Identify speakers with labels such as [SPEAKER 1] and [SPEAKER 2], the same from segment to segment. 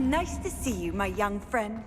[SPEAKER 1] Nice to see you, my young friend.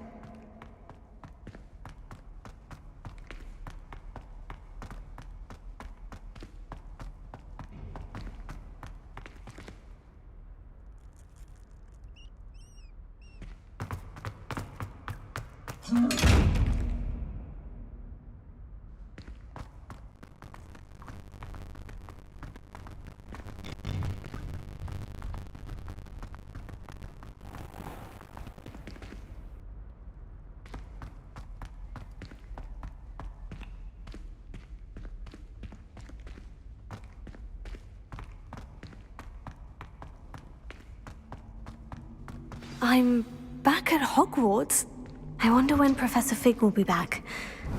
[SPEAKER 2] I'm back at Hogwarts. I wonder when Professor Fig will be back.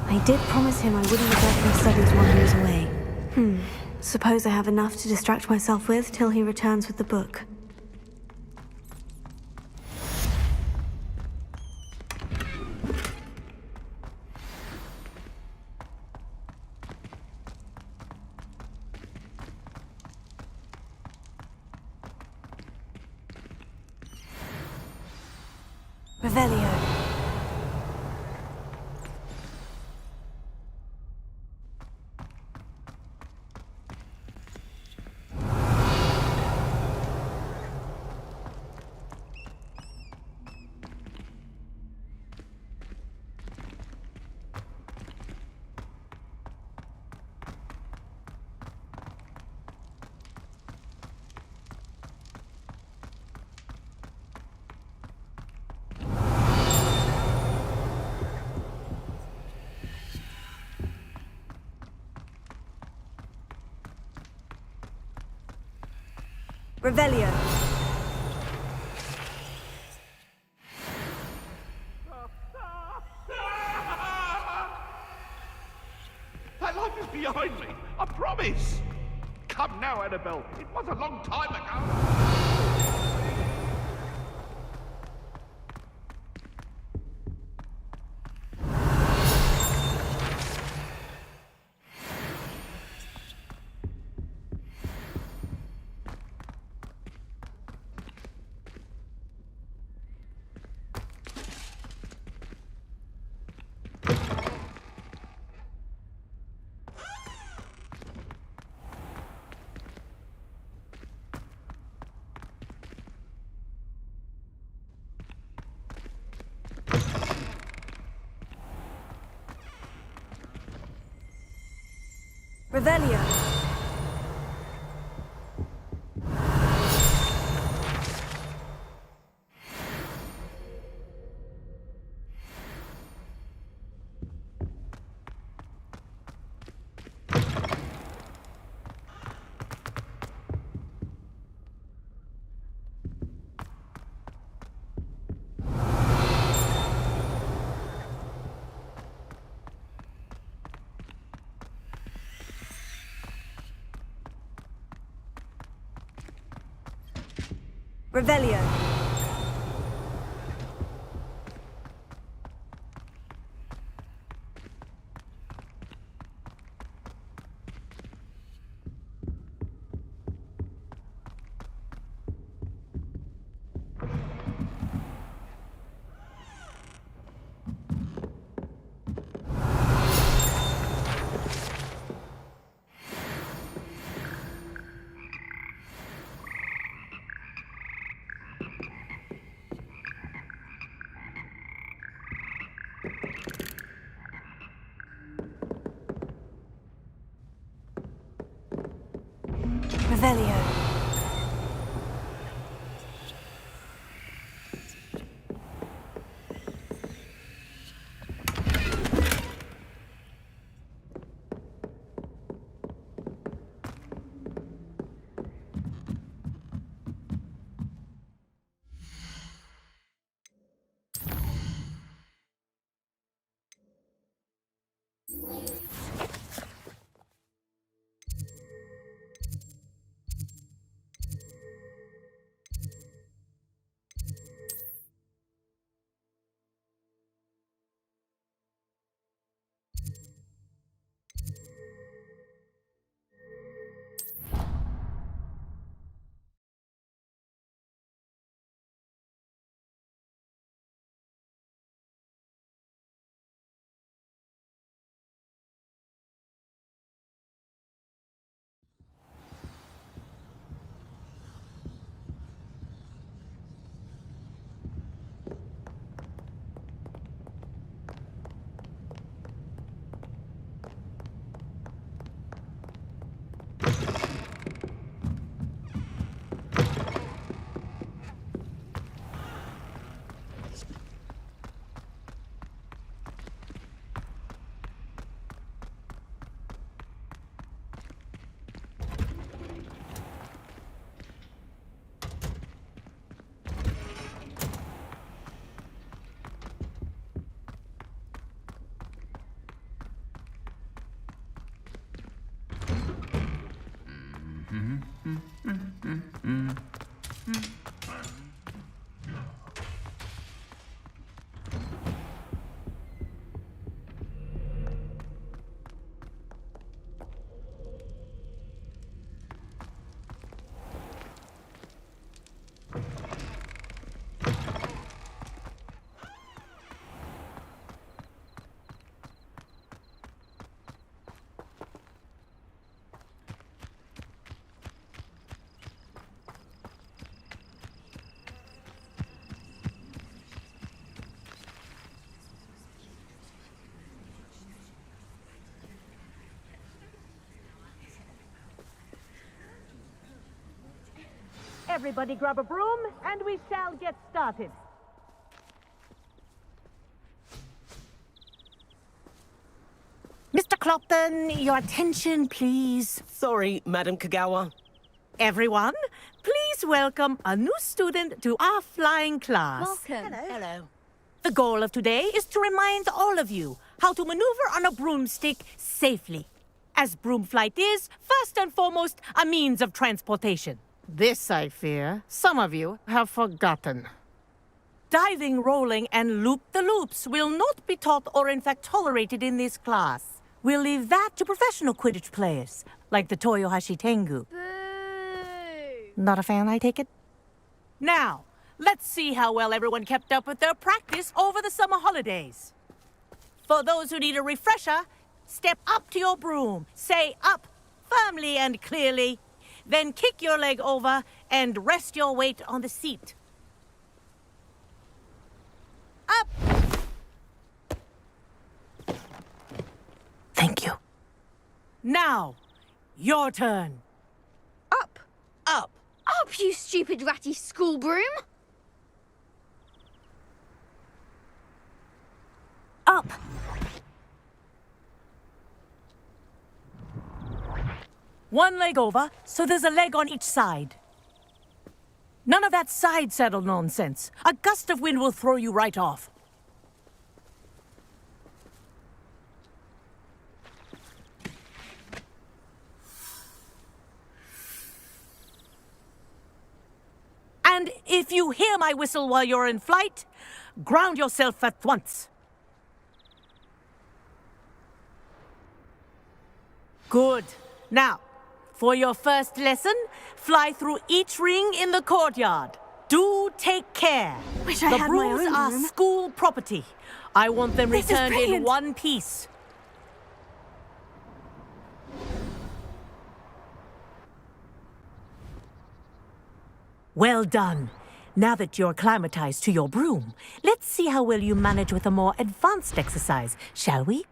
[SPEAKER 2] I did promise him I wouldn't neglect my studies while he was away. Suppose I have enough to distract myself with till he returns with the book. Revelio.
[SPEAKER 1] Revelio.
[SPEAKER 3] That light is behind me, I promise! Come now, Annabelle, it was a long time ago!
[SPEAKER 1] Revelio. Revelio. Revelio.
[SPEAKER 4] Everybody grab a broom, and we shall get started. Mr. Clopton, your attention, please.
[SPEAKER 5] Sorry, Madam Kagawa.
[SPEAKER 4] Everyone, please welcome a new student to our flying class.
[SPEAKER 2] Welcome.
[SPEAKER 5] Hello.
[SPEAKER 4] The goal of today is to remind all of you how to maneuver on a broomstick safely. As broom flight is, first and foremost, a means of transportation. This, I fear, some of you have forgotten. Diving, rolling, and loop-the-loops will not be taught or in fact tolerated in this class. We'll leave that to professional Quidditch players, like the Toyohashi Tengu.
[SPEAKER 2] Boo!
[SPEAKER 4] Not a fan, I take it? Now, let's see how well everyone kept up with their practice over the summer holidays. For those who need a refresher, step up to your broom, say up firmly and clearly, then kick your leg over and rest your weight on the seat. Up! Thank you. Now, your turn.
[SPEAKER 2] Up!
[SPEAKER 5] Up.
[SPEAKER 2] Up, you stupid ratty school broom! Up!
[SPEAKER 4] One leg over, so there's a leg on each side. None of that side saddle nonsense. A gust of wind will throw you right off. And if you hear my whistle while you're in flight, ground yourself at once. Good. Now, for your first lesson, fly through each ring in the courtyard. Do take care.
[SPEAKER 2] Wish I
[SPEAKER 4] the
[SPEAKER 2] had my
[SPEAKER 4] brooms
[SPEAKER 2] own
[SPEAKER 4] are
[SPEAKER 2] room.
[SPEAKER 4] school property. I want them
[SPEAKER 2] This is
[SPEAKER 4] returned in
[SPEAKER 2] brilliant.
[SPEAKER 4] one piece. Well done. Now that you're acclimatized to your broom, let's see how well you manage with a more advanced exercise, shall we?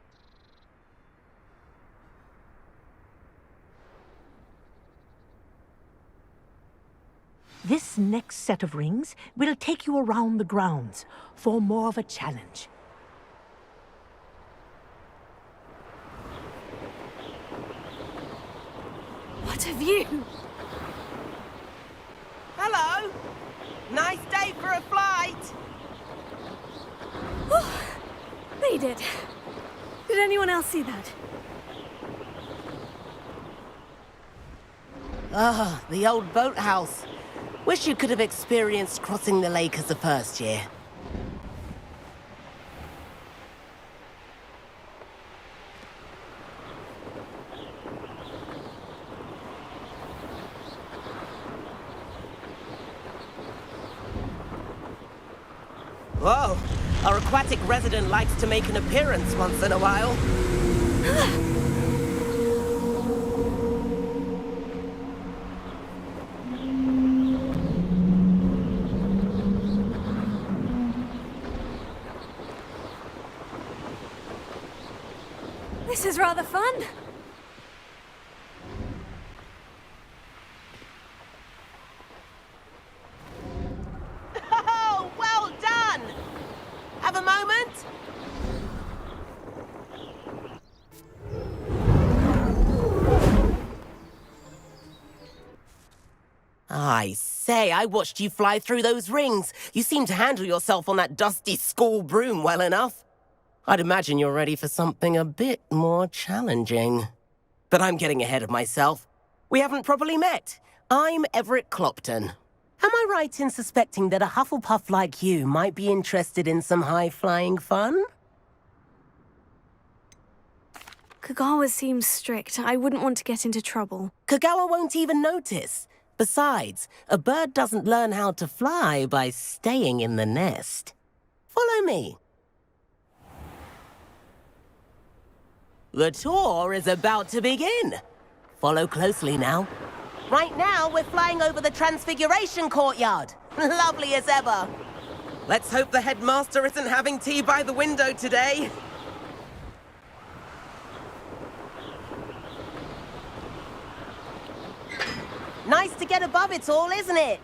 [SPEAKER 4] This next set of rings will take you around the grounds for more of a challenge.
[SPEAKER 2] What a view!
[SPEAKER 5] Hello. Nice day for a flight.
[SPEAKER 2] Made it. Did anyone else see that?
[SPEAKER 5] Ah, the old boathouse. Wish you could have experienced crossing the lake as a first year. Whoa, our aquatic resident likes to make an appearance once in a while.
[SPEAKER 2] This is rather fun.
[SPEAKER 5] Oh, well done! Have a moment? I say, I watched you fly through those rings. You seem to handle yourself on that dusty school broom well enough. I'd imagine you're ready for something a bit more challenging. But I'm getting ahead of myself. We haven't properly met. I'm Everett Clopton. Am I right in suspecting that a Hufflepuff like you might be interested in some high-flying fun?
[SPEAKER 2] Kagawa seems strict. I wouldn't want to get into trouble.
[SPEAKER 5] Kagawa won't even notice. Besides, a bird doesn't learn how to fly by staying in the nest. Follow me. The tour is about to begin. Follow closely now. Right now, we're flying over the Transfiguration Courtyard. Lovely as ever. Let's hope the headmaster isn't having tea by the window today. Nice to get above it all, isn't it?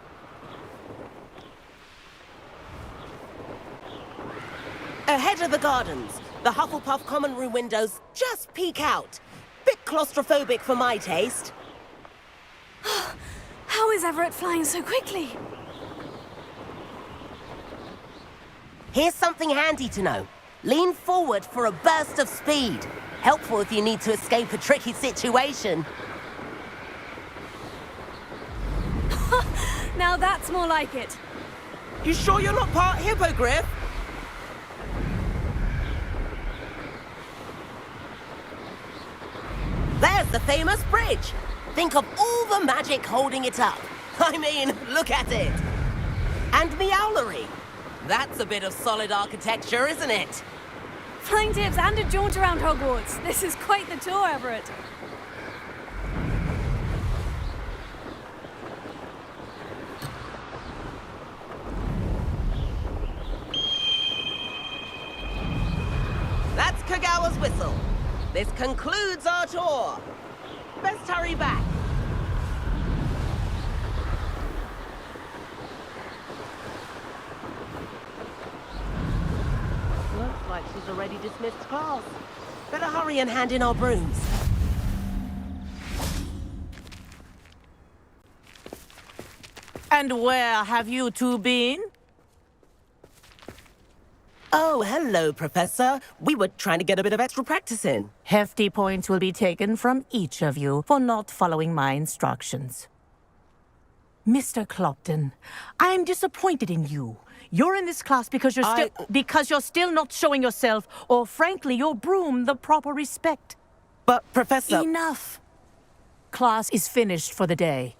[SPEAKER 5] Ahead of the gardens, the Hufflepuff common room windows just peek out. Bit claustrophobic for my taste.
[SPEAKER 2] How is Everett flying so quickly?
[SPEAKER 5] Here's something handy to know. Lean forward for a burst of speed. Helpful if you need to escape a tricky situation.
[SPEAKER 2] Now that's more like it.
[SPEAKER 5] You sure you're not part hippogriff? There's the famous bridge. Think of all the magic holding it up. I mean, look at it. And the owlery. That's a bit of solid architecture, isn't it?
[SPEAKER 2] Flying tips and a jaunt around Hogwarts. This is quite the tour, Everett.
[SPEAKER 5] That's Kagawa's whistle. This concludes our tour. Best hurry back. Looks like she's already dismissed class. Better hurry and hand in our brooms.
[SPEAKER 4] And where have you two been?
[SPEAKER 5] Oh, hello, Professor. We were trying to get a bit of extra practice in.
[SPEAKER 4] Hefty points will be taken from each of you for not following my instructions. Mr. Clopton, I'm disappointed in you. You're in this class because you're still not showing yourself, or frankly, your broom, the proper respect.
[SPEAKER 5] But, Professor...
[SPEAKER 4] Enough. Class is finished for the day.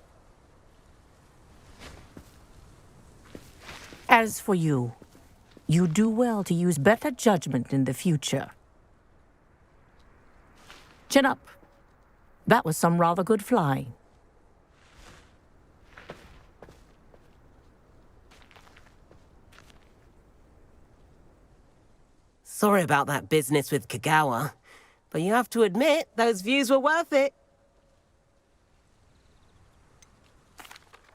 [SPEAKER 4] As for you, you do well to use better judgment in the future. Chin up. That was some rather good flying.
[SPEAKER 5] Sorry about that business with Kagawa, but you have to admit, those views were worth it.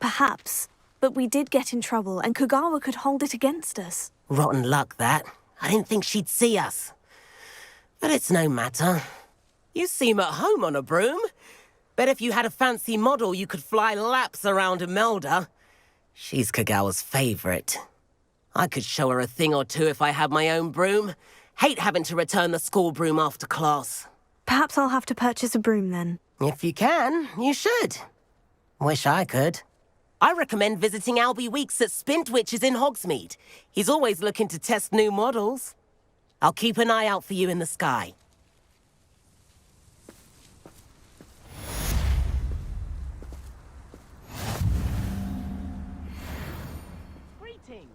[SPEAKER 2] Perhaps. But we did get in trouble, and Kagawa could hold it against us.
[SPEAKER 5] Rotten luck, that. I didn't think she'd see us. But it's no matter. You seem at home on a broom. Bet if you had a fancy model, you could fly laps around Imelda. She's Kagawa's favorite. I could show her a thing or two if I had my own broom. Hate having to return the school broom after class.
[SPEAKER 2] Perhaps I'll have to purchase a broom then.
[SPEAKER 5] If you can, you should. Wish I could. I recommend visiting Albie Weeks at Spintwitches in Hogsmeade. He's always looking to test new models. I'll keep an eye out for you in the sky. Greetings.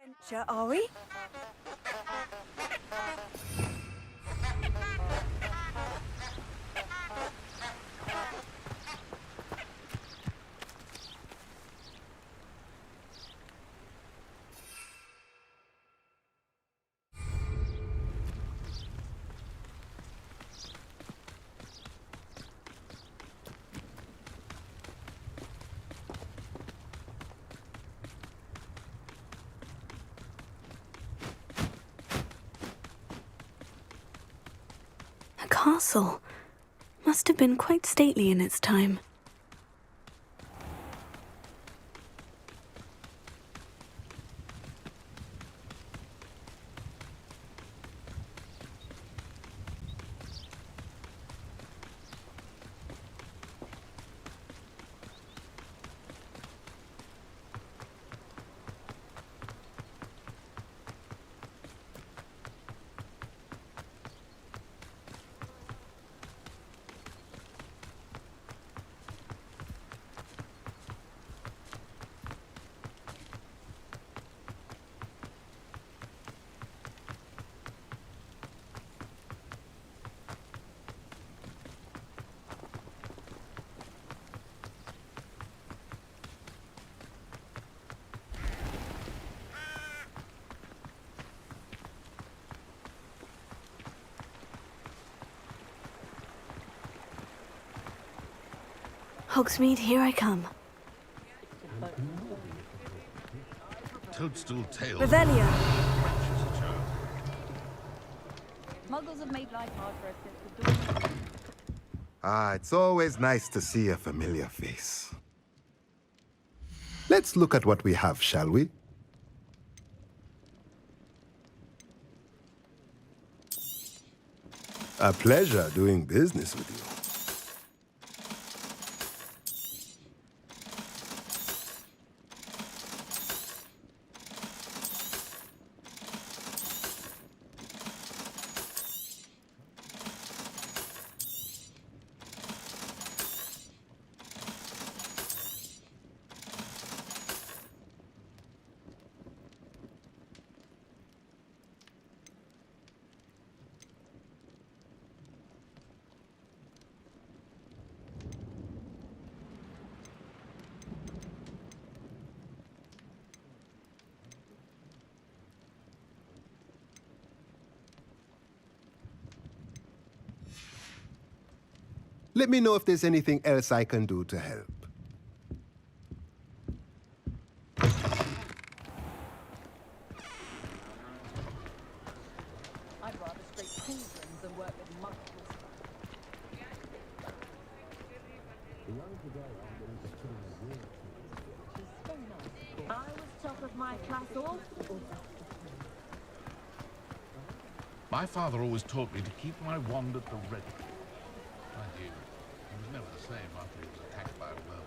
[SPEAKER 1] Adventure, are we?
[SPEAKER 2] A castle. Must have been quite stately in its time. Hogsmeade, here I come.
[SPEAKER 3] Toadstool tail.
[SPEAKER 1] Revelio.
[SPEAKER 6] Muggles have made life hard for us since the dawn.
[SPEAKER 7] Ah, it's always nice to see a familiar face. Let's look at what we have, shall we? A pleasure doing business with you. Let me know if there's anything else I can do to help.
[SPEAKER 3] My father always taught me to keep my wand at the ready. Mind you, he was never the same after he was attacked by a werewolf.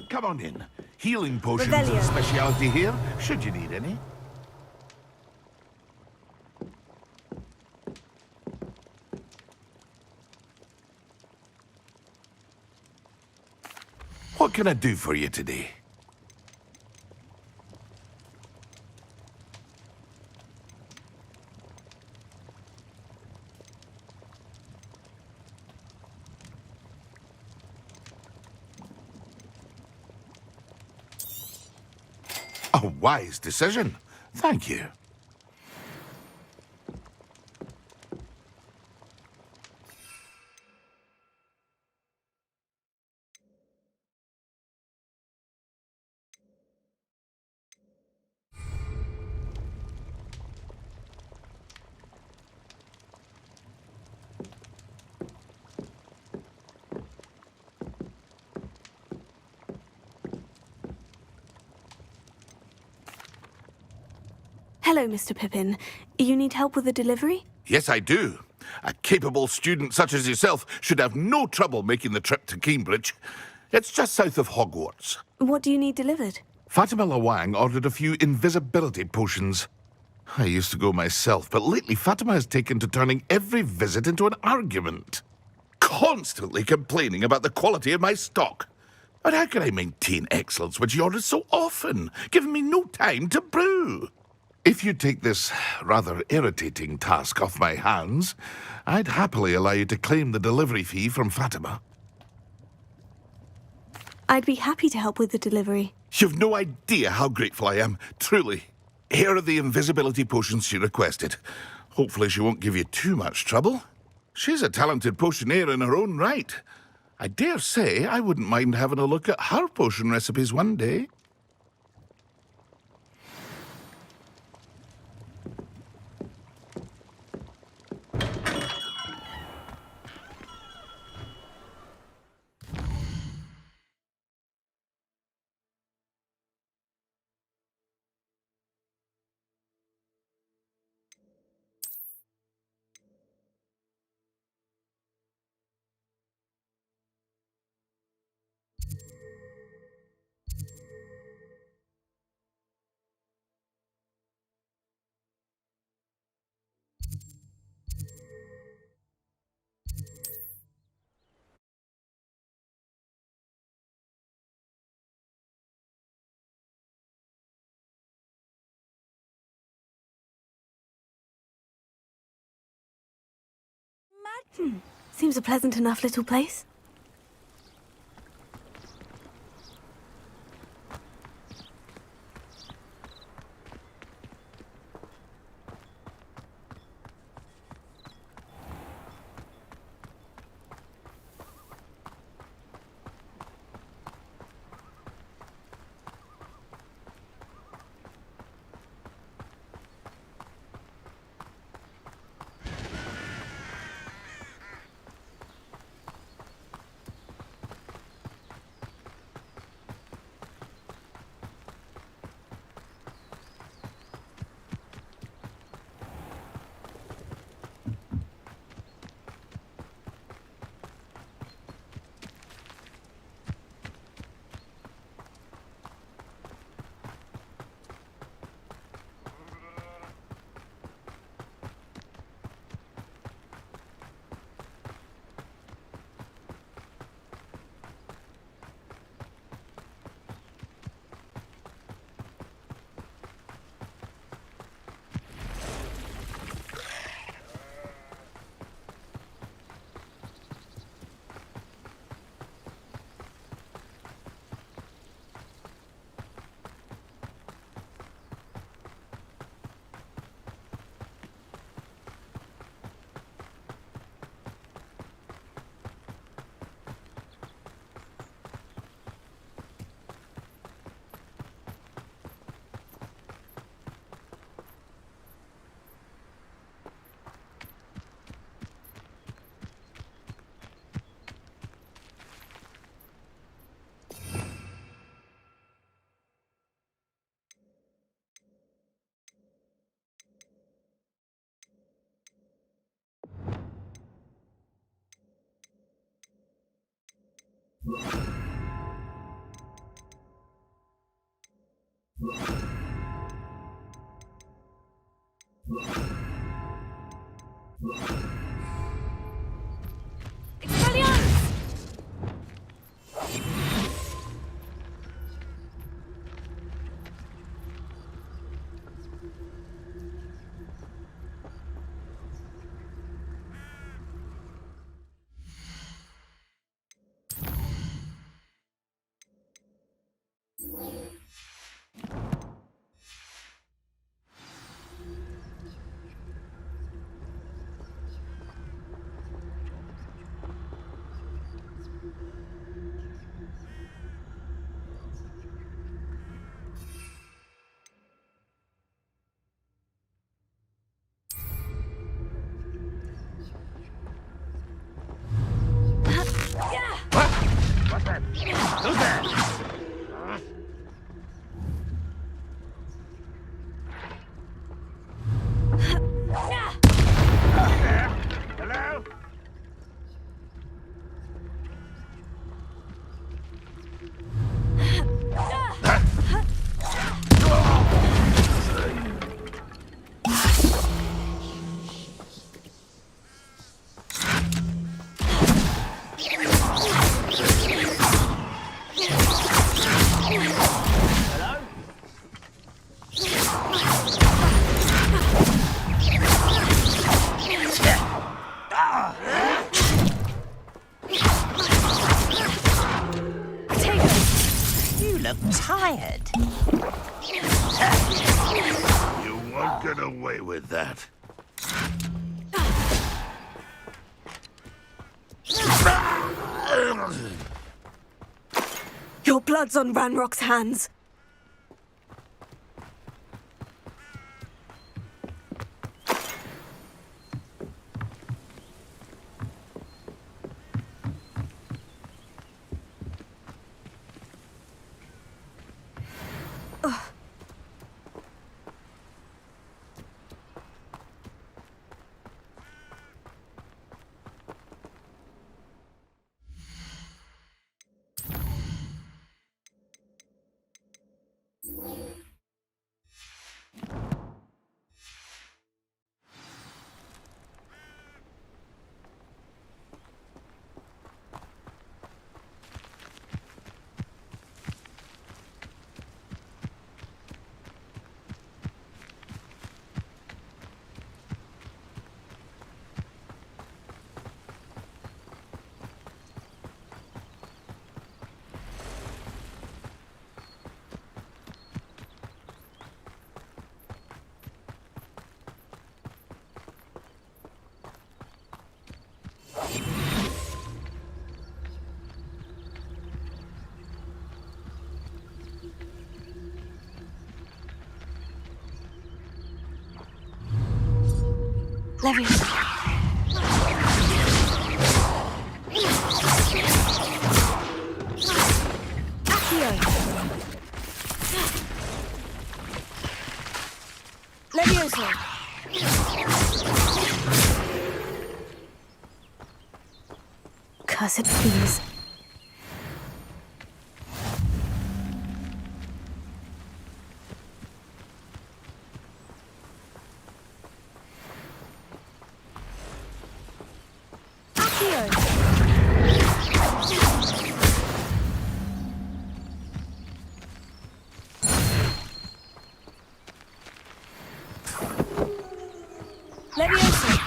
[SPEAKER 3] Come on in. Healing potions
[SPEAKER 1] Revelio.
[SPEAKER 3] a specialty here, should you need any. What can I do for you today? A wise decision. Thank you.
[SPEAKER 2] Hello, Mr. Pippin. You need help with a delivery?
[SPEAKER 3] Yes, I do. A capable student such as yourself should have no trouble making the trip to Cambridge. It's just south of Hogwarts.
[SPEAKER 2] What do you need delivered?
[SPEAKER 3] Fatima Lawang ordered a few invisibility potions. I used to go myself, but lately Fatima has taken to turning every visit into an argument. Constantly complaining about the quality of my stock. But how can I maintain excellence when she orders so often, giving me no time to brew? If you take this rather irritating task off my hands, I'd happily allow you to claim the delivery fee from Fatima.
[SPEAKER 2] I'd be happy to help with the delivery.
[SPEAKER 3] You've no idea how grateful I am, truly. Here are the invisibility potions she requested. Hopefully she won't give you too much trouble. She's a talented potioneer in her own right. I dare say I wouldn't mind having a look at her potion recipes one day.
[SPEAKER 2] Seems a pleasant enough little place.
[SPEAKER 4] You look tired.
[SPEAKER 3] You won't get away with that.
[SPEAKER 2] Your blood's on Ranrock's hands. Leviosa. Accio. Leviosa. Cursed fiends. Leviosa.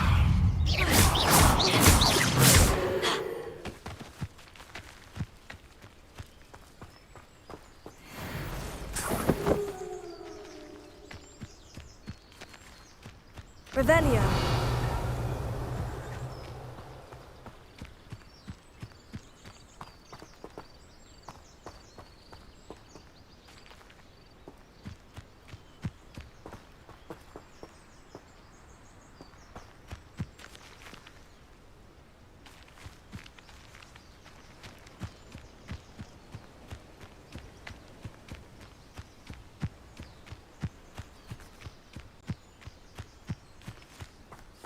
[SPEAKER 2] Revelio.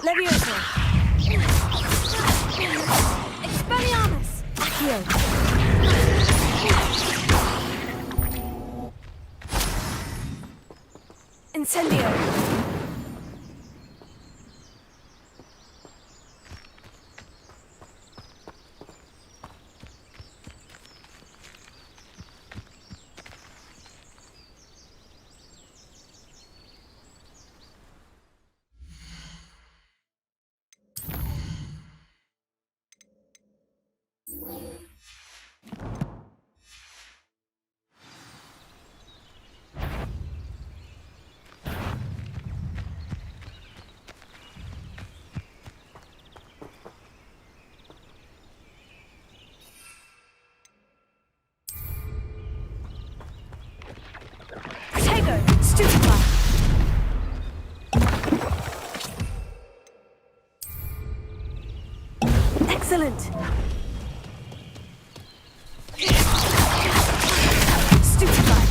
[SPEAKER 2] Leviosa. Expelliarmus. Accio.
[SPEAKER 1] Incendio! Stupefy! Excellent! Stupefy!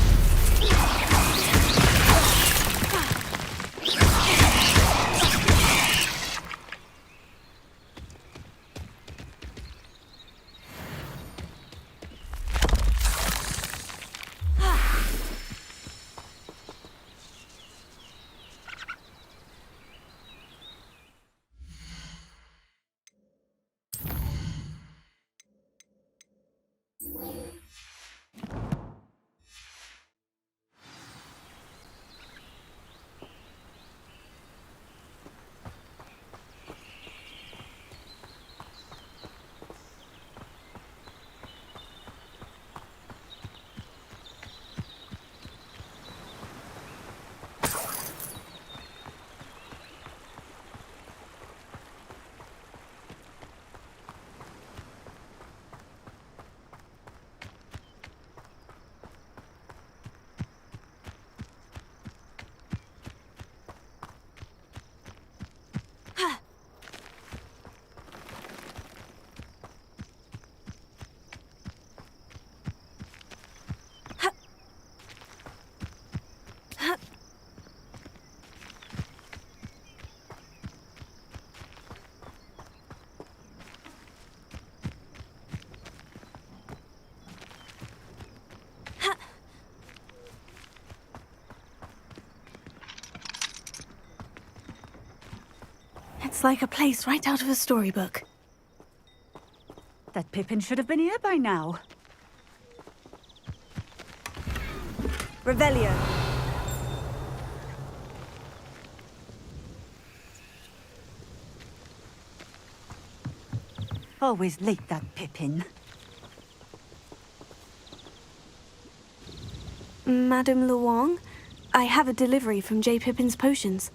[SPEAKER 2] It's like a place right out of a storybook.
[SPEAKER 6] That Pippin should have been here by now.
[SPEAKER 1] Revelio!
[SPEAKER 6] Always late, that Pippin.
[SPEAKER 2] Madame Luong, I have a delivery from J. Pippin's potions.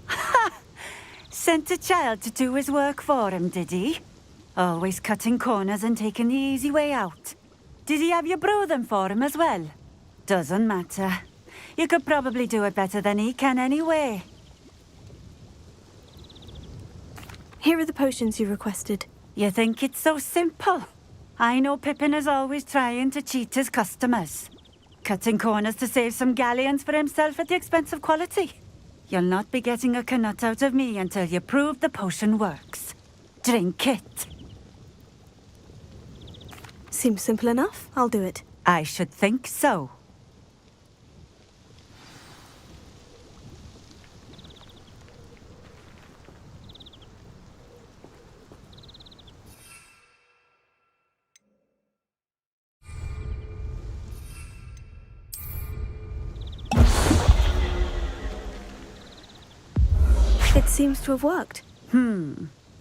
[SPEAKER 6] Sent a child to do his work for him, did he? Always cutting corners and taking the easy way out. Did he have you brew them for him as well? Doesn't matter. You could probably do it better than he can anyway.
[SPEAKER 2] Here are the potions you requested.
[SPEAKER 6] You think it's so simple? I know Pippin is always trying to cheat his customers. Cutting corners to save some galleons for himself at the expense of quality. You'll not be getting a canut out of me until you prove the potion works. Drink it.
[SPEAKER 2] Seems simple enough. I'll do it.
[SPEAKER 6] I should think so.
[SPEAKER 2] It seems to have worked.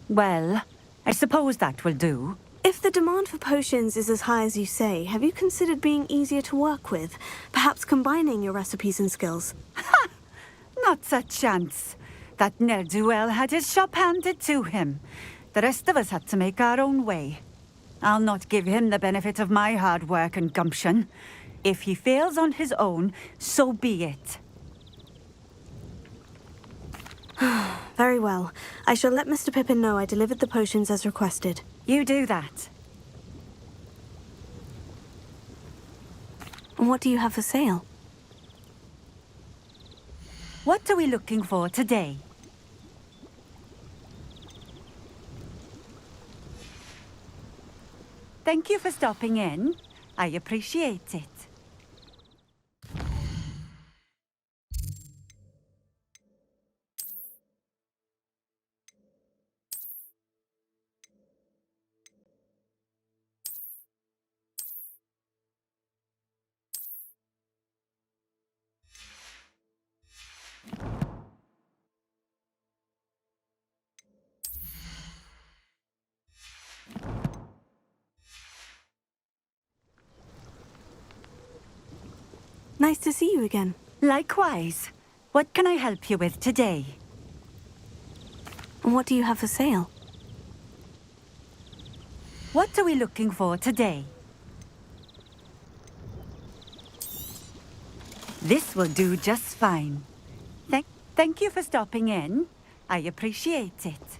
[SPEAKER 6] Well, I suppose that will do.
[SPEAKER 2] If the demand for potions is as high as you say, have you considered being easier to work with? Perhaps combining your recipes and skills?
[SPEAKER 6] Not a chance. That ne'er-do-well had his shop handed to him. The rest of us had to make our own way. I'll not give him the benefit of my hard work and gumption. If he fails on his own, so be it.
[SPEAKER 2] Very well. I shall let Mr. Pippin know I delivered the potions as requested.
[SPEAKER 6] You do that.
[SPEAKER 2] And what do you have for sale?
[SPEAKER 6] What are we looking for today? Thank you for stopping in. I appreciate it.
[SPEAKER 2] Nice to see you again.
[SPEAKER 6] Likewise. What can I help you with today?
[SPEAKER 2] What do you have for sale?
[SPEAKER 6] What are we looking for today? This will do just fine. Thank you for stopping in. I appreciate it.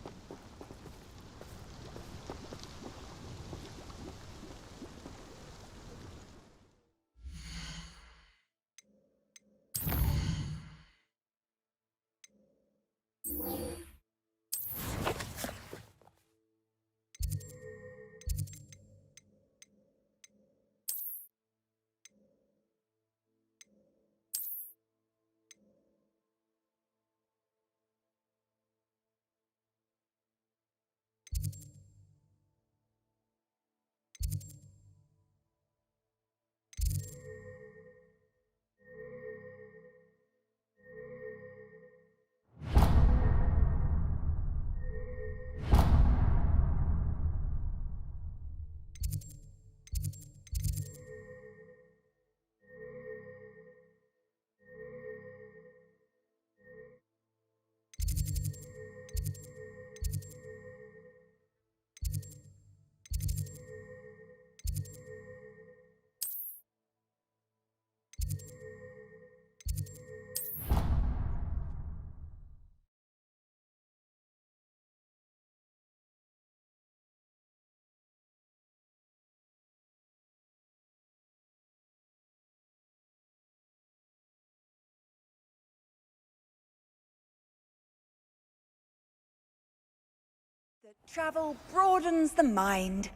[SPEAKER 1] Travel broadens the mind.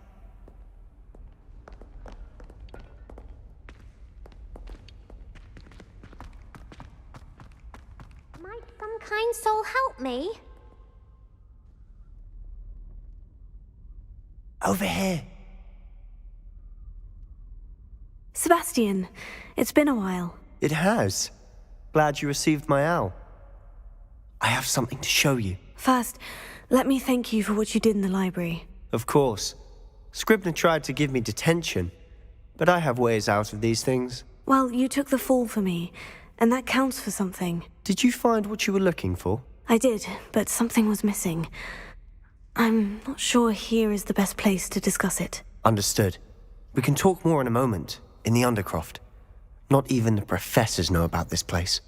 [SPEAKER 8] Might some kind soul help me?
[SPEAKER 9] Over here.
[SPEAKER 2] Sebastian, it's been a while.
[SPEAKER 9] It has. Glad you received my owl. I have something to show you.
[SPEAKER 2] First, let me thank you for what you did in the library.
[SPEAKER 9] Of course. Scribner tried to give me detention, but I have ways out of these things.
[SPEAKER 2] Well, you took the fall for me, and that counts for something.
[SPEAKER 9] Did you find what you were looking for?
[SPEAKER 2] I did, but something was missing. I'm not sure here is the best place to discuss it.
[SPEAKER 9] Understood. We can talk more in a moment, in the Undercroft. Not even the professors know about this place.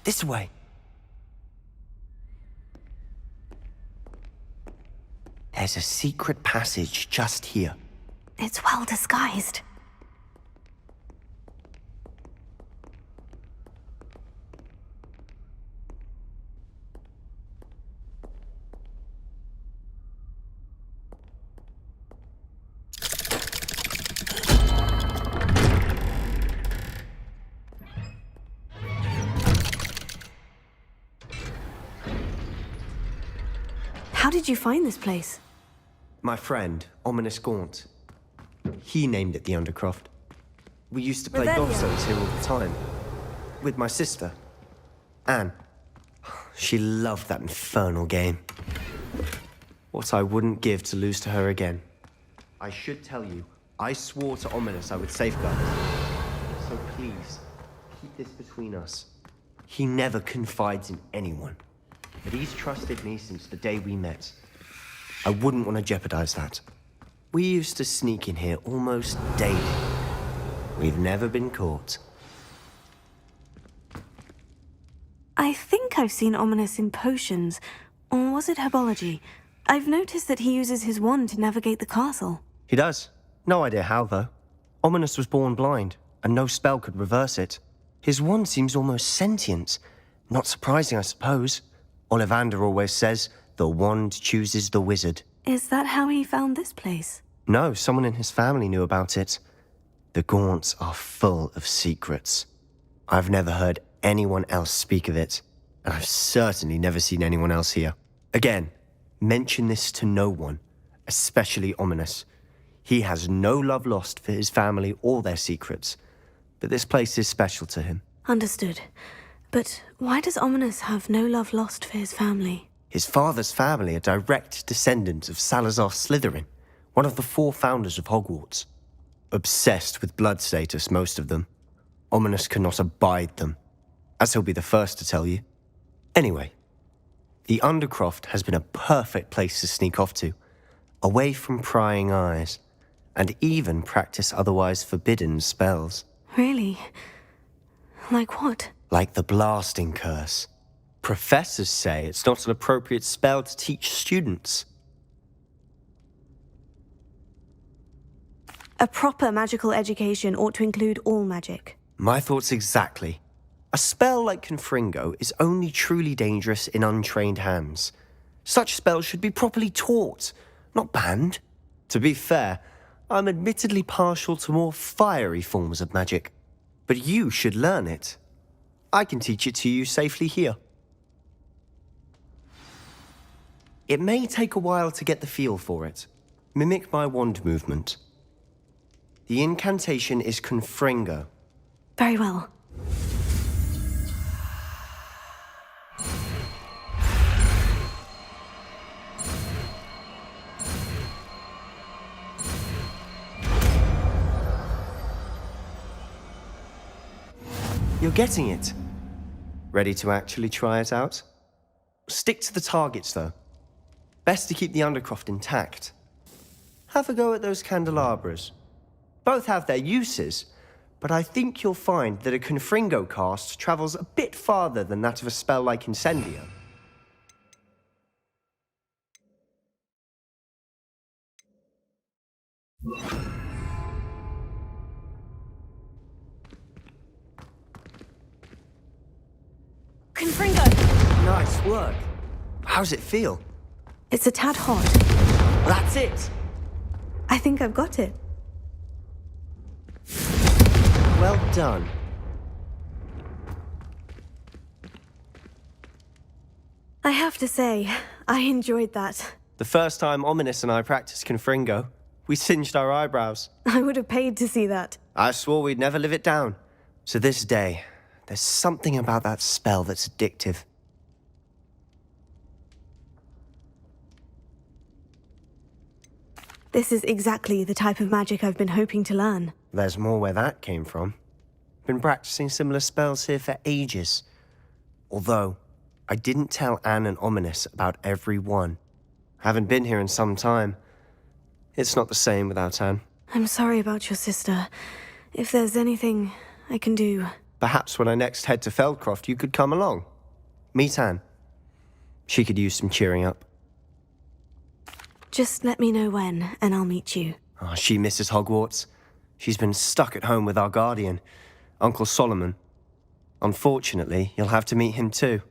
[SPEAKER 9] This way. There's a secret passage just here.
[SPEAKER 2] It's well disguised. How did you find this place?
[SPEAKER 9] My friend, Ominous Gaunt. He named it the Undercroft. We used to play
[SPEAKER 2] Revelio.
[SPEAKER 9] Gossos here all the time. With my sister, Anne. She loved that infernal game. What I wouldn't give to lose to her again. I should tell you, I swore to Ominous I would safeguard her. So please, keep this between us. He never confides in anyone. But he's trusted me since the day we met. I wouldn't want to jeopardize that. We used to sneak in here almost daily. We've never been caught.
[SPEAKER 2] I think I've seen Ominous in potions. Or was it herbology? I've noticed that he uses his wand to navigate the castle.
[SPEAKER 9] He does. No idea how, though. Ominous was born blind, and no spell could reverse it. His wand seems almost sentient. Not surprising, I suppose. Ollivander always says, the wand chooses the wizard.
[SPEAKER 2] Is that how he found this place?
[SPEAKER 9] No, someone in his family knew about it. The Gaunts are full of secrets. I've never heard anyone else speak of it, and I've certainly never seen anyone else here. Again, mention this to no one, especially Ominous. He has no love lost for his family or their secrets, but this place is special to him.
[SPEAKER 2] Understood. But why does Ominous have no love lost for his family?
[SPEAKER 9] His father's family are direct descendants of Salazar Slytherin, one of the 4 founders of Hogwarts. Obsessed with blood status, most of them. Ominous cannot abide them, as he'll be the first to tell you. Anyway, the Undercroft has been a perfect place to sneak off to, away from prying eyes, and even practice otherwise forbidden spells.
[SPEAKER 2] Really? Like what?
[SPEAKER 9] Like the blasting curse. Professors say it's not an appropriate spell to teach students.
[SPEAKER 2] A proper magical education ought to include all magic.
[SPEAKER 9] My thoughts exactly. A spell like Confringo is only truly dangerous in untrained hands. Such spells should be properly taught, not banned. To be fair, I'm admittedly partial to more fiery forms of magic. But you should learn it. I can teach it to you safely here. It may take a while to get the feel for it. Mimic my wand movement. The incantation is Confringo.
[SPEAKER 2] Very well.
[SPEAKER 9] You're getting it. Ready to actually try it out? Stick to the targets, though. Best to keep the Undercroft intact. Have a go at those candelabras. Both have their uses, but I think you'll find that a Confringo cast travels a bit farther than that of a spell like Incendio.
[SPEAKER 2] Confringo!
[SPEAKER 9] Nice work. How's it feel?
[SPEAKER 2] It's a tad hot.
[SPEAKER 9] That's it.
[SPEAKER 2] I think I've got it.
[SPEAKER 9] Well done.
[SPEAKER 2] I have to say, I enjoyed that.
[SPEAKER 9] The first time Ominous and I practiced Confringo, we singed our eyebrows.
[SPEAKER 2] I would have paid to see that.
[SPEAKER 9] I swore we'd never live it down. To this day, there's something about that spell that's addictive.
[SPEAKER 2] This is exactly the type of magic I've been hoping to learn.
[SPEAKER 9] There's more where that came from. Been practicing similar spells here for ages. Although, I didn't tell Anne and Ominous about every one. Haven't been here in some time. It's not the same without Anne.
[SPEAKER 2] I'm sorry about your sister. If there's anything I can do...
[SPEAKER 9] Perhaps when I next head to Feldcroft, you could come along. Meet Anne. She could use some cheering up.
[SPEAKER 2] Just let me know when, and I'll meet you.
[SPEAKER 9] Oh, she misses Hogwarts. She's been stuck at home with our guardian, Uncle Solomon. Unfortunately, you'll have to meet him too.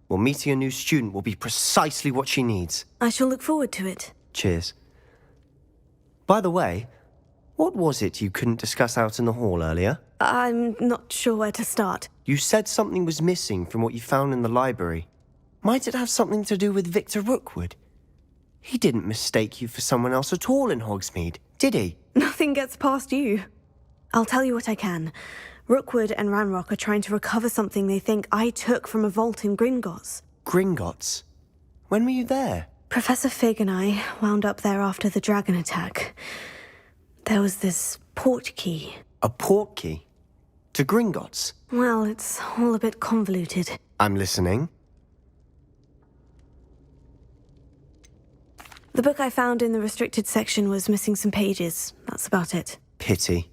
[SPEAKER 9] Well, meeting a new student will be precisely what she needs.
[SPEAKER 2] I shall look forward to it.
[SPEAKER 9] Cheers. By the way, what was it you couldn't discuss out in the hall earlier?
[SPEAKER 2] I'm not sure where to start.
[SPEAKER 9] You said something was missing from what you found in the library. Might it have something to do with Victor Rookwood? He didn't mistake you for someone else at all in Hogsmeade, did he?
[SPEAKER 2] Nothing gets past you. I'll tell you what I can. Rookwood and Ranrock are trying to recover something they think I took from a vault in Gringotts.
[SPEAKER 9] Gringotts? When were you there?
[SPEAKER 2] Professor Fig and I wound up there after the dragon attack. There was this portkey.
[SPEAKER 9] A portkey? To Gringotts?
[SPEAKER 2] Well, it's all a bit convoluted.
[SPEAKER 9] I'm listening.
[SPEAKER 2] The book I found in the restricted section was missing some pages. That's about it.
[SPEAKER 9] Pity.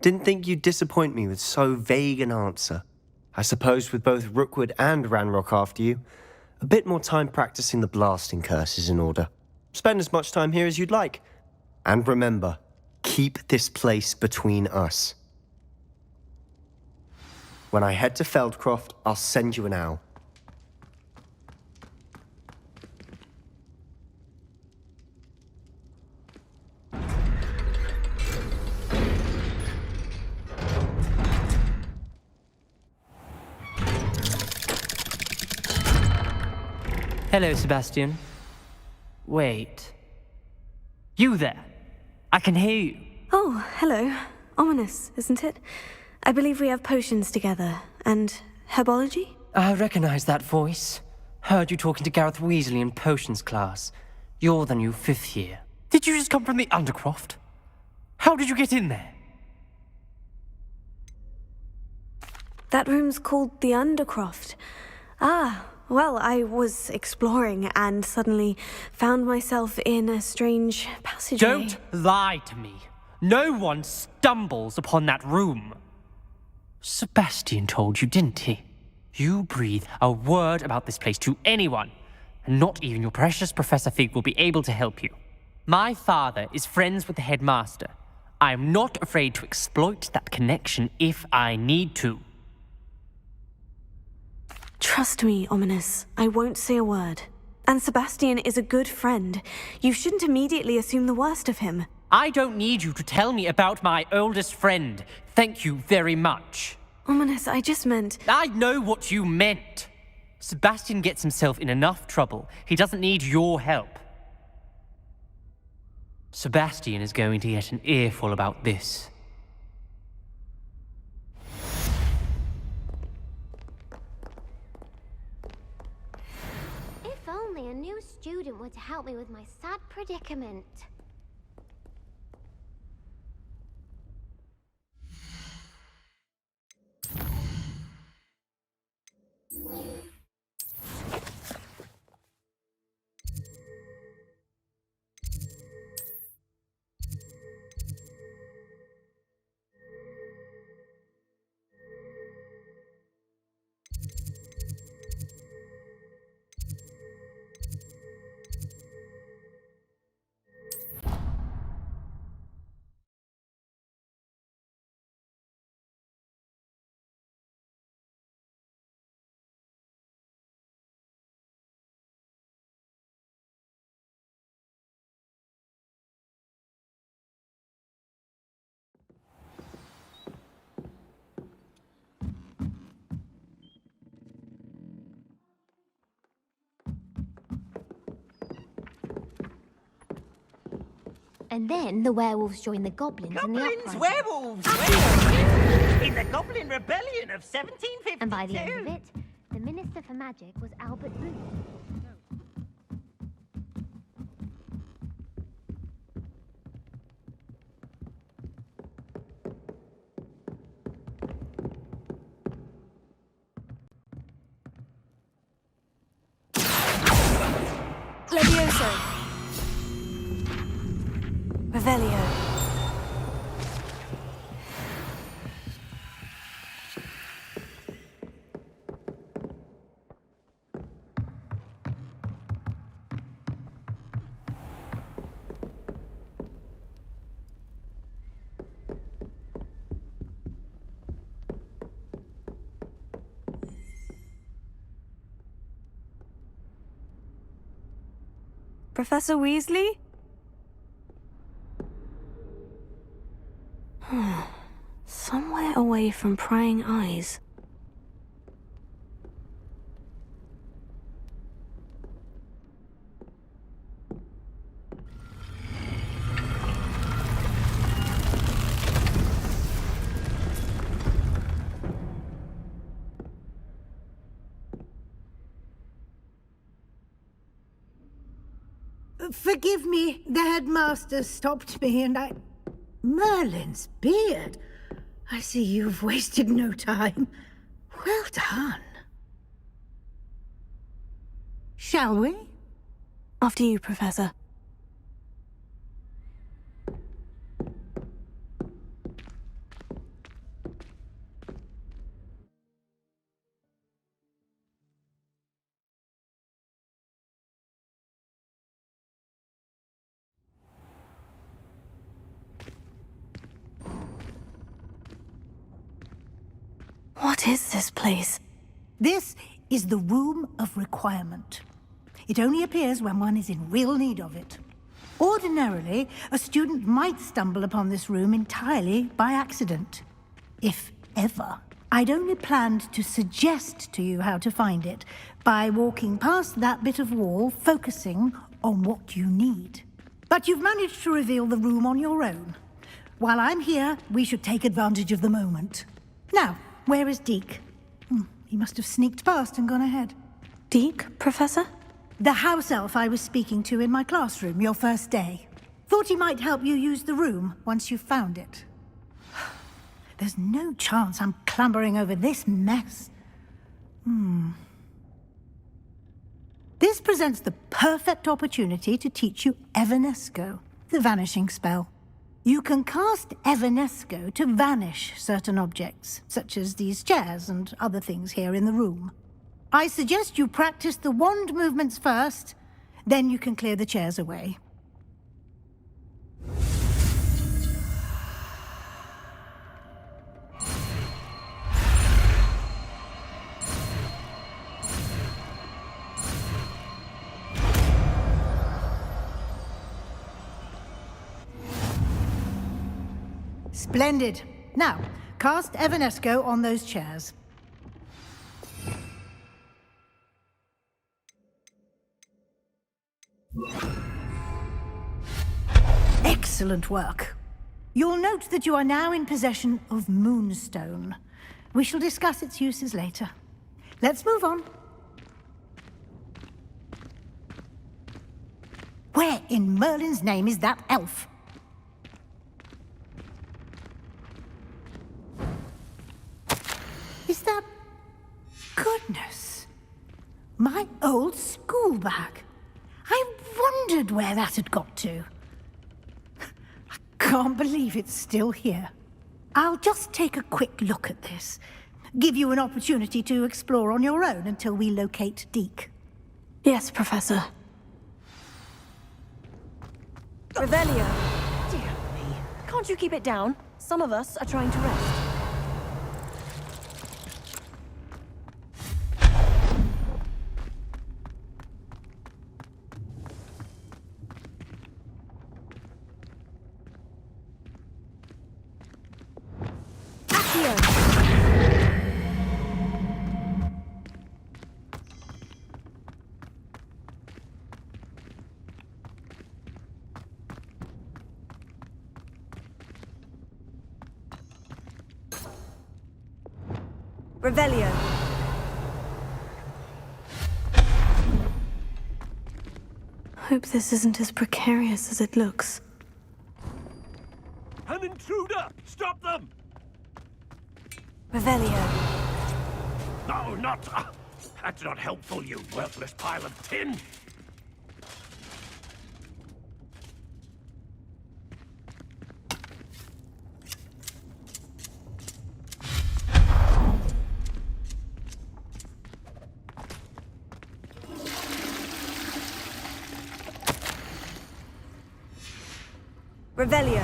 [SPEAKER 9] Didn't think you'd disappoint me with so vague an answer. I suppose with both Rookwood and Ranrock after you, a bit more time practicing the blasting curse is in order. Spend as much time here as you'd like. And remember, keep this place between us. When I head to Feldcroft, I'll send you an owl.
[SPEAKER 10] Hello, Sebastian. Wait. You there? I can hear you.
[SPEAKER 2] Oh, hello. Ominous, isn't it? I believe we have potions together. And herbology?
[SPEAKER 10] I recognize that voice. Heard you talking to Gareth Weasley in potions class. You're the new 5th year. Did you just come from the Undercroft? How did you get in there?
[SPEAKER 2] That room's called the Undercroft. Ah, well, I was exploring and suddenly found myself in a strange passageway.
[SPEAKER 10] Don't lie to me. No one stumbles upon that room. Sebastian told you, didn't he? You breathe a word about this place to anyone, and not even your precious Professor Fig will be able to help you. My father is friends with the headmaster. I am not afraid to exploit that connection if I need to.
[SPEAKER 2] Trust me, Ominous. I won't say a word. And Sebastian is a good friend. You shouldn't immediately assume the worst of him.
[SPEAKER 10] I don't need you to tell me about my oldest friend. Thank you very much.
[SPEAKER 2] Ominous, I just meant...
[SPEAKER 10] I know what you meant. Sebastian gets himself in enough trouble. He doesn't need your help. Sebastian is going to get an earful about this.
[SPEAKER 8] If only a new student were to help me with my sad predicament. And then the werewolves joined the goblins in the uprising.
[SPEAKER 11] Werewolves! In the Goblin Rebellion of 1752!
[SPEAKER 8] And by the end of it, the Minister for Magic was Albert Booth.
[SPEAKER 2] Levioso. Revelio. Professor Weasley? Somewhere away from prying eyes.
[SPEAKER 12] Forgive me, the headmaster stopped me and I... Merlin's beard. I see you've wasted no time. Well done. Shall we?
[SPEAKER 2] After you, Professor. What is this place?
[SPEAKER 12] This is the Room of Requirement. It only appears when one is in real need of it. Ordinarily, a student might stumble upon this room entirely by accident. If ever. I'd only planned to suggest to you how to find it by walking past that bit of wall, focusing on what you need. But you've managed to reveal the room on your own. While I'm here, we should take advantage of the moment. Now, where is Deke? He must have sneaked past and gone ahead.
[SPEAKER 2] Deke, Professor?
[SPEAKER 12] The house elf I was speaking to in my classroom your first day. Thought he might help you use the room once you've found it. There's no chance I'm clambering over this mess. This presents the perfect opportunity to teach you Evanesco, the vanishing spell. You can cast Evanesco to vanish certain objects, such as these chairs and other things here in the room. I suggest you practice the wand movements first, then you can clear the chairs away. Splendid. Now, cast Evanesco on those chairs. Excellent work. You'll note that you are now in possession of Moonstone. We shall discuss its uses later. Let's move on. Where in Merlin's name is that elf? Is that... Goodness. My old school bag. I wondered where that had got to. I can't believe it's still here. I'll just take a quick look at this. Give you an opportunity to explore on your own until we locate Deke.
[SPEAKER 2] Yes, Professor.
[SPEAKER 13] Revelio. Dear me. Can't you keep it down? Some of us are trying to rest. Revelio.
[SPEAKER 2] Hope this isn't as precarious as it looks.
[SPEAKER 11] An intruder! Stop them!
[SPEAKER 2] Revelio.
[SPEAKER 11] No, not... that's not helpful, you worthless pile of tin!
[SPEAKER 13] Revelio.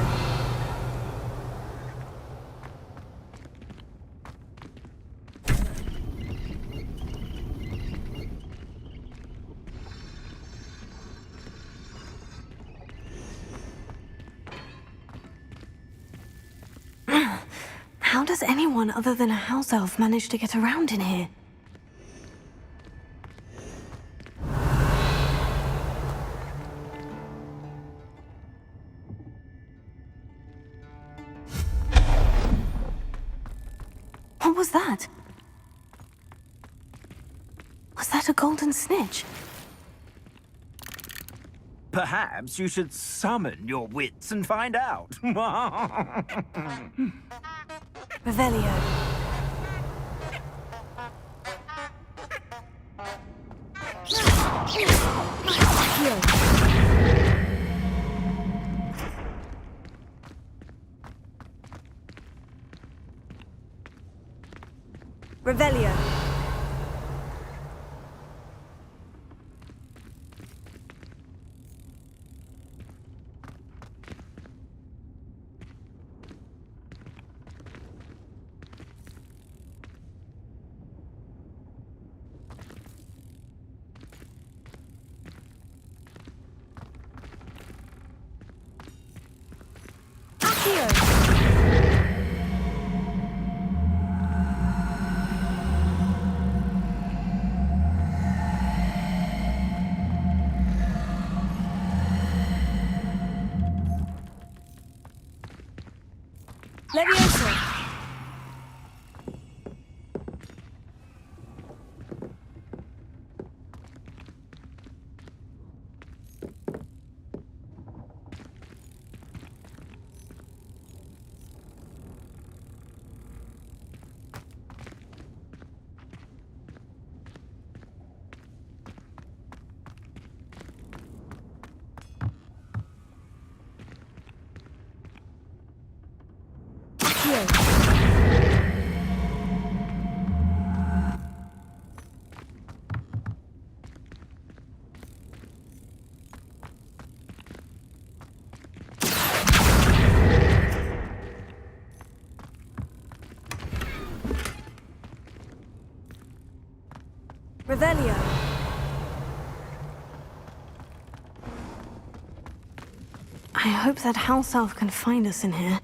[SPEAKER 2] How does anyone other than a house elf manage to get around in here? What was that? Was that a golden snitch?
[SPEAKER 11] Perhaps you should summon your wits and find out.
[SPEAKER 2] Revelio.
[SPEAKER 13] Revelio. Leviosa!
[SPEAKER 2] Revelio. I hope that house elf can find us in here.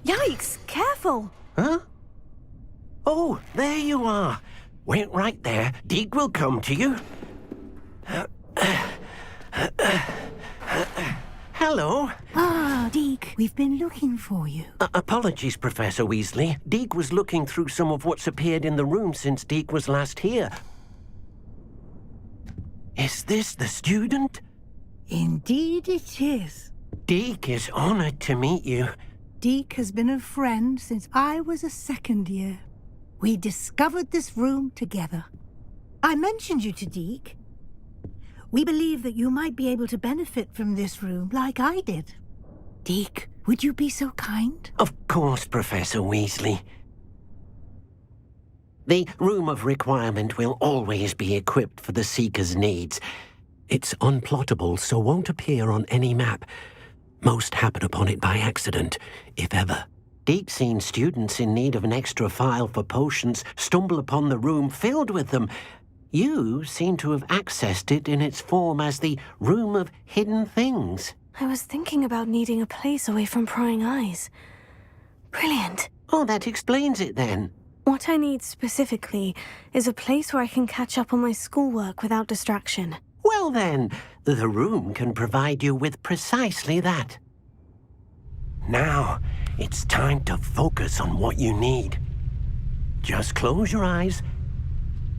[SPEAKER 2] Yikes! Careful!
[SPEAKER 11] Huh? Oh, there you are. Wait right there. Deek will come to you. Hello.
[SPEAKER 12] Ah, Deke, we've been looking for you.
[SPEAKER 11] Apologies, Professor Weasley. Deek was looking through some of what's appeared in the room since Deek was last here. Is this the student?
[SPEAKER 12] Indeed it is.
[SPEAKER 11] Deek is honored to meet you.
[SPEAKER 12] Deke has been a friend since I was a second year. We discovered this room together. I mentioned you to Deke. We believe that you might be able to benefit from this room like I did. Deke, would you be so kind?
[SPEAKER 11] Of course, Professor Weasley. The Room of Requirement will always be equipped for the Seeker's needs. It's unplottable, so won't appear on any map. Most happen upon it by accident, if ever. Deke's seen students in need of an extra file for potions stumble upon the room filled with them. You seem to have accessed it in its form as the Room of Hidden Things.
[SPEAKER 2] I was thinking about needing a place away from prying eyes. Brilliant.
[SPEAKER 11] Oh, that explains it then.
[SPEAKER 2] What I need specifically is a place where I can catch up on my schoolwork without distraction.
[SPEAKER 11] Well then, the room can provide you with precisely that. Now, it's time to focus on what you need. Just close your eyes.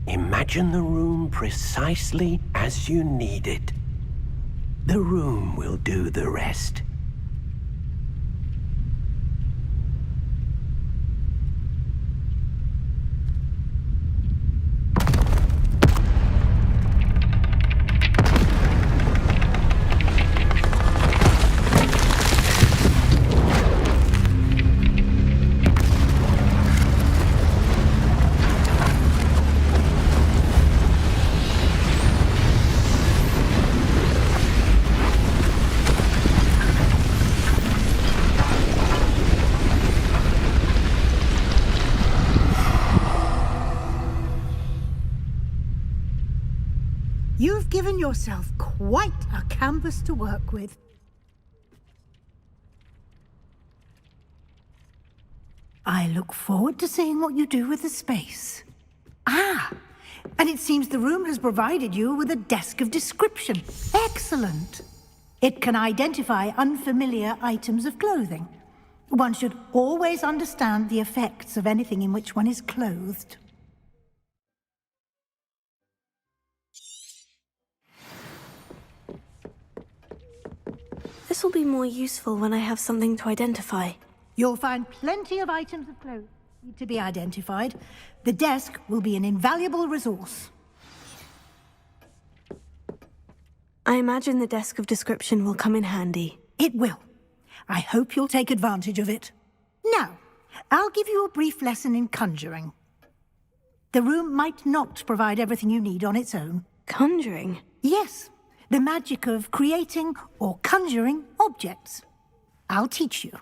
[SPEAKER 11] Imagine the room precisely as you need it. The room will do the rest.
[SPEAKER 12] You've given yourself quite a canvas to work with. I look forward to seeing what you do with the space. Ah, and it seems the room has provided you with a desk of description. Excellent. It can identify unfamiliar items of clothing. One should always understand the effects of anything in which one is clothed.
[SPEAKER 2] This will be more useful when I have something to identify.
[SPEAKER 12] You'll find plenty of items of clothing to be identified. The desk will be an invaluable resource.
[SPEAKER 2] I imagine the desk of description will come in handy.
[SPEAKER 12] It will. I hope you'll take advantage of it. Now, I'll give you a brief lesson in conjuring. The room might not provide everything you need on its own.
[SPEAKER 2] Conjuring?
[SPEAKER 12] Yes, the magic of creating or conjuring objects. I'll teach you.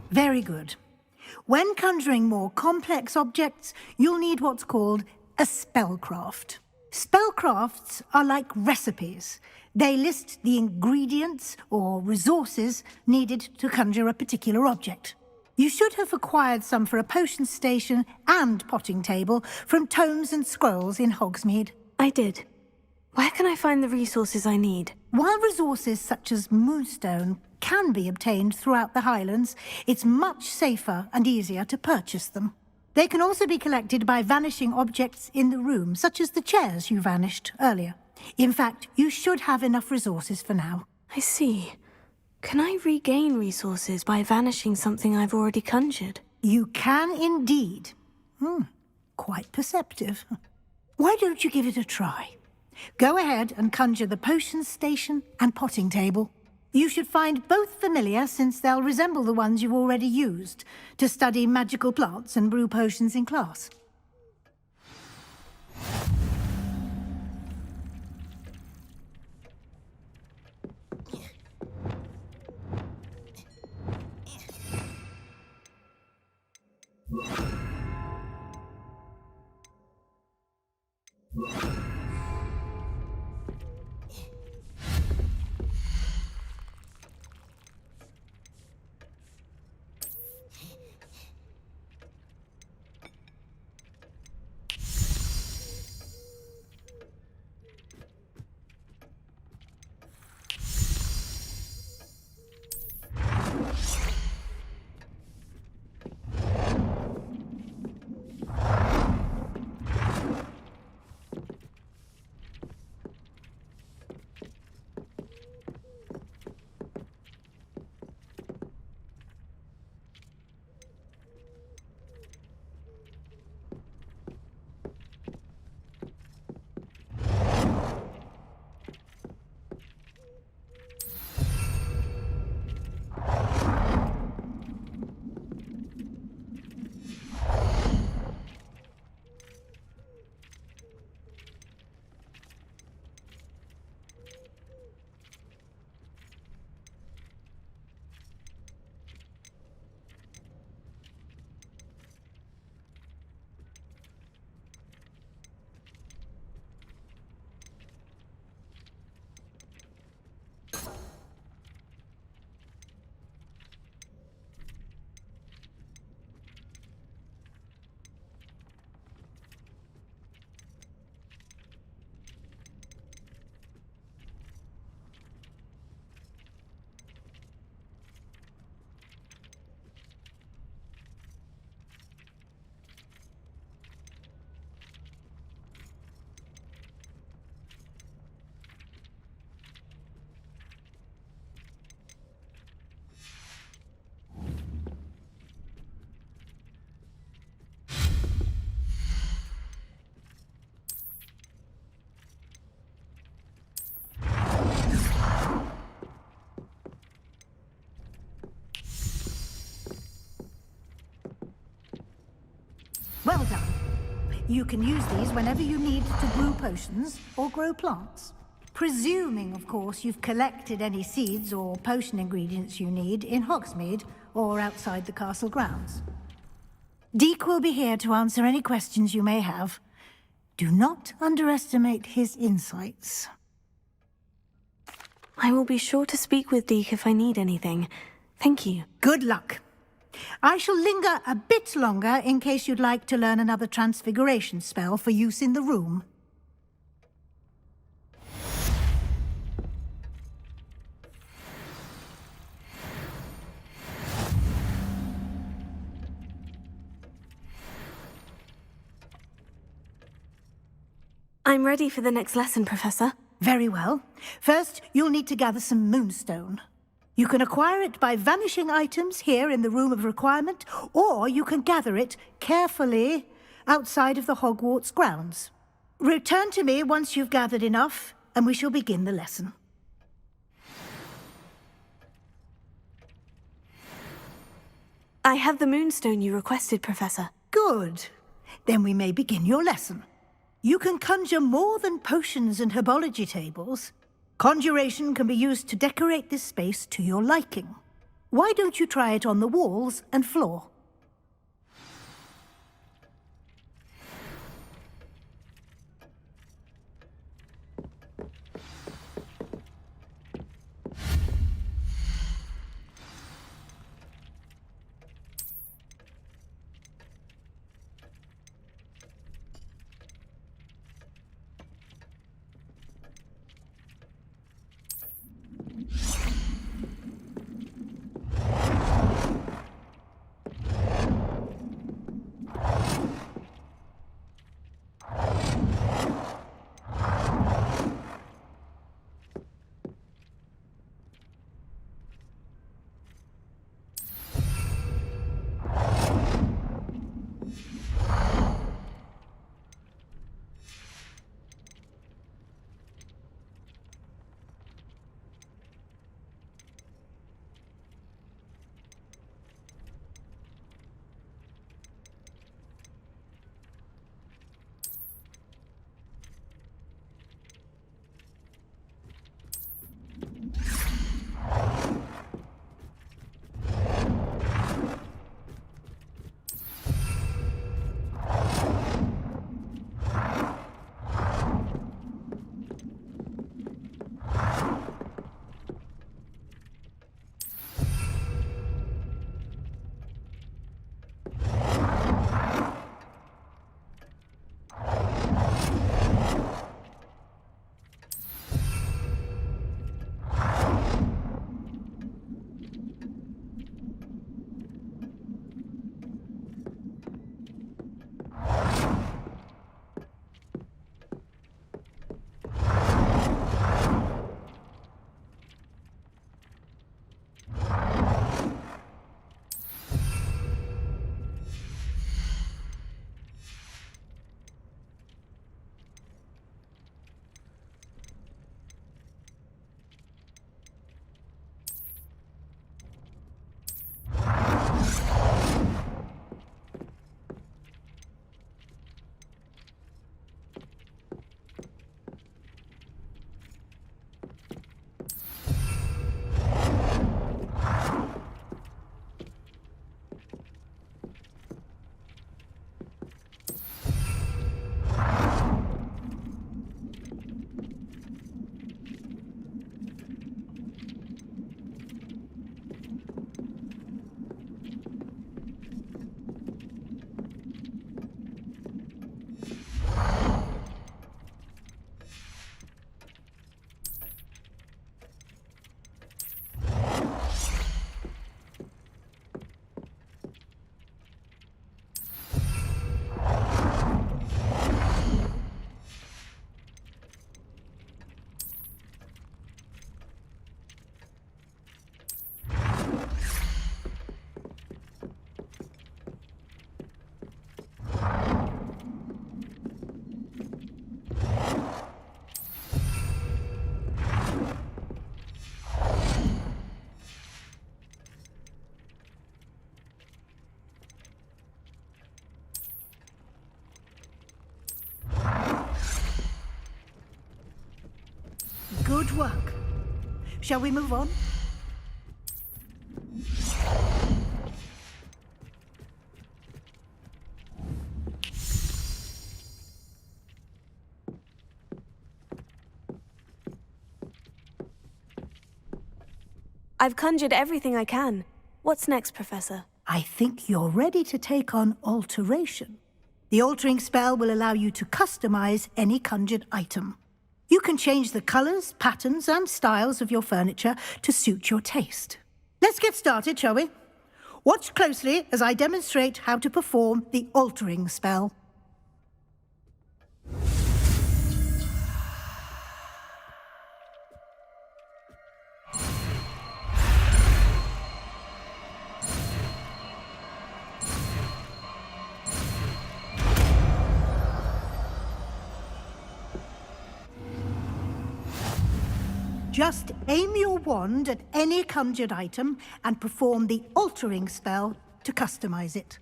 [SPEAKER 12] Very good. When conjuring more complex objects, you'll need what's called a spellcraft. Spellcrafts are like recipes. They list the ingredients or resources needed to conjure a particular object. You should have acquired some for a potion station and potting table from tomes and scrolls in Hogsmeade.
[SPEAKER 2] I did. Where can I find the resources I need?
[SPEAKER 12] While resources such as moonstone can be obtained throughout the Highlands, it's much safer and easier to purchase them. They can also be collected by vanishing objects in the room, such as the chairs you vanished earlier. In fact, you should have enough resources for now.
[SPEAKER 2] I see. Can I regain resources by vanishing something I've already conjured?
[SPEAKER 12] You can indeed. Quite perceptive. Why don't you give it a try? Go ahead and conjure the potion station and potting table. You should find both familiar, since they'll resemble the ones you've already used to study magical plants and brew potions in class. Well done. You can use these whenever you need to brew potions or grow plants. Presuming, of course, you've collected any seeds or potion ingredients you need in Hogsmeade or outside the castle grounds. Deek will be here to answer any questions you may have. Do not underestimate his insights.
[SPEAKER 2] I will be sure to speak with Deek if I need anything. Thank you.
[SPEAKER 12] Good luck. I shall linger a bit longer in case you'd like to learn another transfiguration spell for use in the room.
[SPEAKER 2] I'm ready for the next lesson, Professor.
[SPEAKER 12] Very well. First, you'll need to gather some moonstone. You can acquire it by vanishing items here in the Room of Requirement, or you can gather it carefully outside of the Hogwarts grounds. Return to me once you've gathered enough, and we shall begin the lesson.
[SPEAKER 2] I have the moonstone you requested, Professor.
[SPEAKER 12] Good. Then we may begin your lesson. You can conjure more than potions and herbology tables. Conjuration can be used to decorate this space to your liking. Why don't you try it on the walls and floor? Good work. Shall we move on?
[SPEAKER 2] I've conjured everything I can. What's next, Professor?
[SPEAKER 12] I think you're ready to take on alteration. The altering spell will allow you to customize any conjured item. You can change the colors, patterns, and styles of your furniture to suit your taste. Let's get started, shall we? Watch closely as I demonstrate how to perform the altering spell. Just aim your wand at any conjured item and perform the altering spell to customize it.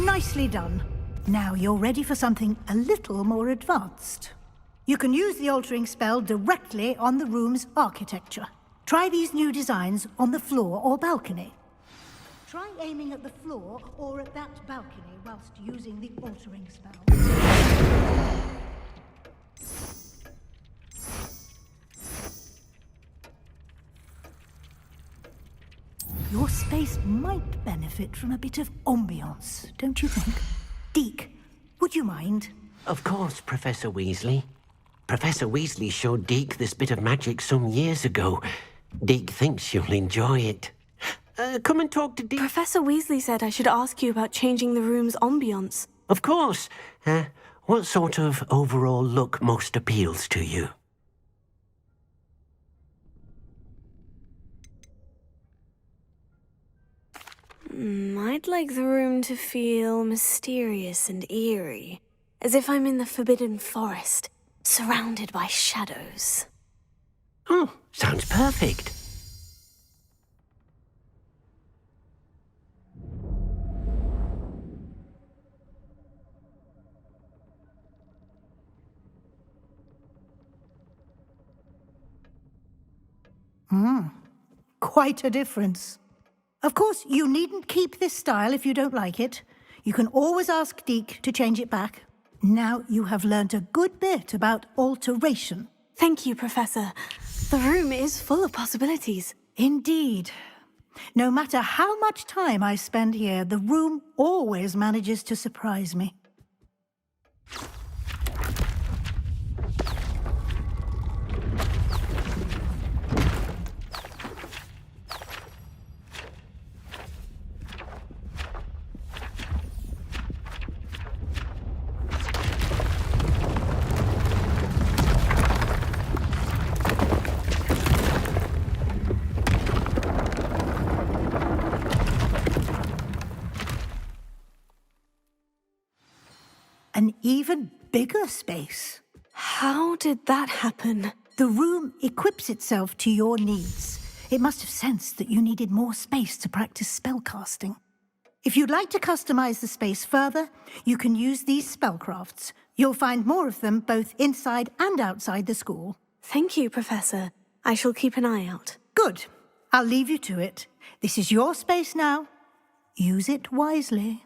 [SPEAKER 12] Nicely done. Now you're ready for something a little more advanced. You can use the altering spell directly on the room's architecture. Try these new designs on the floor or balcony. Try aiming at the floor or at that balcony whilst using the altering spell. Your space might benefit from a bit of ambiance, don't you think? Deke, would you mind?
[SPEAKER 11] Of course, Professor Weasley. Professor Weasley showed Deke this bit of magic some years ago. Deke thinks you'll enjoy it. Come and talk to Deke.
[SPEAKER 2] Professor Weasley said I should ask you about changing the room's ambiance.
[SPEAKER 11] Of course. What sort of overall look most appeals to you?
[SPEAKER 2] I'd like the room to feel mysterious and eerie, as if I'm in the Forbidden Forest, surrounded by shadows.
[SPEAKER 11] Oh, sounds perfect.
[SPEAKER 12] Quite a difference. Of course, you needn't keep this style if you don't like it. You can always ask Deke to change it back. Now you have learnt a good bit about alteration.
[SPEAKER 2] Thank you, Professor. The room is full of possibilities.
[SPEAKER 12] Indeed. No matter how much time I spend here, the room always manages to surprise me. An even bigger space.
[SPEAKER 2] How did that happen?
[SPEAKER 12] The room equips itself to your needs. It must have sensed that you needed more space to practice spellcasting. If you'd like to customize the space further, you can use these spellcrafts. You'll find more of them both inside and outside the school.
[SPEAKER 2] Thank you, Professor. I shall keep an eye out.
[SPEAKER 12] Good. I'll leave you to it. This is your space now. Use it wisely.